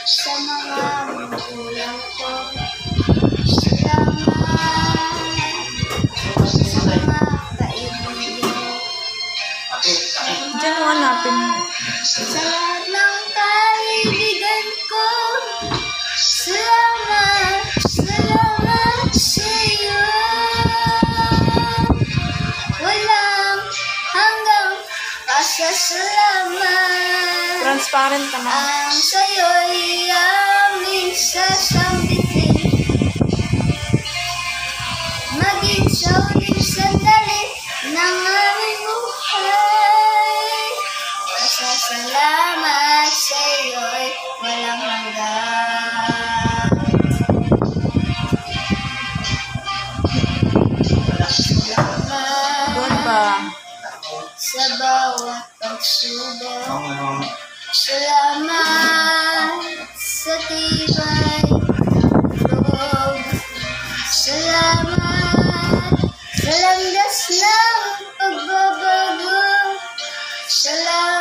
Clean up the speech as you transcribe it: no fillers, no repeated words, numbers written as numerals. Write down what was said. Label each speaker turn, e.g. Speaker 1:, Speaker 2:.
Speaker 1: sa mga magulang ko. Salamat sa mga kaibigan.
Speaker 2: Diyan mo hanapin mo.
Speaker 1: Sa lahat ng kaibigan ko. Salamat sa iyo. Walang hanggang pasasalamat.
Speaker 2: Transparent ka na.
Speaker 1: Ang sa'yo'y aming sasambitin. Maging sa huling sandali ng aming buhay. Pasasalamat sa'yo'y walang hanggan.
Speaker 2: Doon ba?
Speaker 1: Sa bawat pagsubok. Salamat sa tibay loob. Salamat sa landas ng pagbabago. Salamat